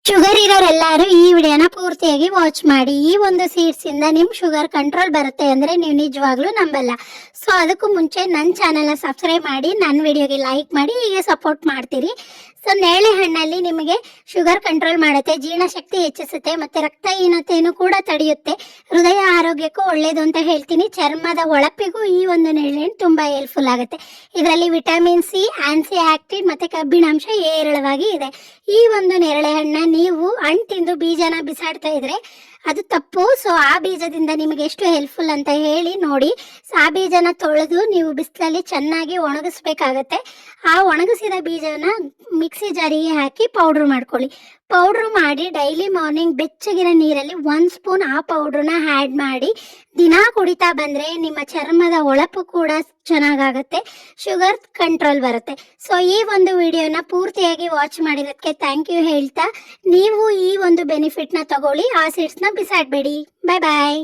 Sugar ಇರೋರೆಲ್ಲರೂ ಈ ವಿಡಿಯೋನ ಪೂರ್ತಿಯಾಗಿ ವಾಚ್ ಮಾಡಿ. ಈ ಒಂದು ಸೀಡ್ಸ್ ಇಂದ ನಿಮ್ ಶುಗರ್ ಕಂಟ್ರೋಲ್ ಬರುತ್ತೆ ಅಂದ್ರೆ ನೀವು ನಿಜವಾಗ್ಲೂ ನಂಬಲ್ಲ. ಸೊ ಅದಕ್ಕೂ ಮುಂಚೆ ನನ್ನ ಚಾನೆಲ್ನ ಸಬ್ಸ್ಕ್ರೈಬ್ ಮಾಡಿ, ನನ್ನ ವಿಡಿಯೋಗೆ ಲೈಕ್ ಮಾಡಿ, ಹೀಗೆ ಸಪೋರ್ಟ್ ಮಾಡ್ತೀರಿ. ಸೊ ನೇರಳೆ ಹಣ್ಣಲ್ಲಿ ನಿಮಗೆ ಶುಗರ್ ಕಂಟ್ರೋಲ್ ಮಾಡುತ್ತೆ, ಜೀರ್ಣಶಕ್ತಿ ಹೆಚ್ಚಿಸುತ್ತೆ, ಮತ್ತೆ ರಕ್ತಹೀನತೆಯನ್ನು ಕೂಡ ತಡೆಯುತ್ತೆ, ಹೃದಯ ಆರೋಗ್ಯಕ್ಕೂ ಒಳ್ಳೇದು ಅಂತ ಹೇಳ್ತೀನಿ. ಚರ್ಮದ ಹೊಳಪಿಗೂ ಈ ಒಂದು ನೇರಳೆ ಹಣ್ಣು ತುಂಬಾ ಹೆಲ್ಪ್ಫುಲ್ ಆಗುತ್ತೆ. ಇದರಲ್ಲಿ ವಿಟಮಿನ್ ಸಿ, ಆನ್ಸಿ ಆಕ್ಟಿವ್ ಮತ್ತೆ ಕಬ್ಬಿಣಾಂಶ ಹೇರಳವಾಗಿ ಇದೆ. ಈ ಒಂದು ನೇರಳೆ ಹಣ್ಣ ನೀವು ಹಣ್ಣು ತಿಂದು ಬೀಜನ ಬಿಸಾಡ್ತಾ ಇದ್ರೆ ಅದು ತಪ್ಪು. ಸೊ ಆ ಬೀಜದಿಂದ ನಿಮಗೆ ಎಷ್ಟು ಹೆಲ್ಪ್ಫುಲ್ ಅಂತ ಹೇಳಿ ನೋಡಿ. ಸೊ ಆ ಬೀಜನ ತೊಳೆದು ನೀವು ಬಿಸಿಲಲ್ಲಿ ಚೆನ್ನಾಗಿ ಒಣಗಿಸ್ಬೇಕಾಗತ್ತೆ. ಆ ಒಣಗಿಸಿದ ಬೀಜನ ಮಿಕ್ಸಿ ಜಾರಿಗೆ ಹಾಕಿ ಪೌಡ್ರ್ ಮಾಡ್ಕೊಳ್ಳಿ. ಪೌಡ್ರ್ ಮಾಡಿ ಡೈಲಿ ಮಾರ್ನಿಂಗ್ ಬೆಚ್ಚಗಿನ ನೀರಲ್ಲಿ 1 ಸ್ಪೂನ್ ಆ ಪೌಡ್ರನ್ನ ಆ್ಯಡ್ ಮಾಡಿ ದಿನ ಕುಡಿತಾ ಬಂದರೆ ನಿಮ್ಮ ಚರ್ಮದ ಹೊಳಪು ಕೂಡ ಚೆನ್ನಾಗಾಗುತ್ತೆ, ಶುಗರ್ ಕಂಟ್ರೋಲ್ ಬರುತ್ತೆ. ಸೊ ಈ ಒಂದು ವಿಡಿಯೋನ ಪೂರ್ತಿಯಾಗಿ ವಾಚ್ ಮಾಡಿರೋದಕ್ಕೆ ಥ್ಯಾಂಕ್ ಯು ಹೇಳ್ತಾ, ನೀವು ಈ ಒಂದು ಬೆನಿಫಿಟ್ನ ತಗೊಳ್ಳಿ, ಆ ಸೀಡ್ಸ್ನ ಬಿಸಾಡಬೇಡಿ. ಬಾಯ್ ಬಾಯ್.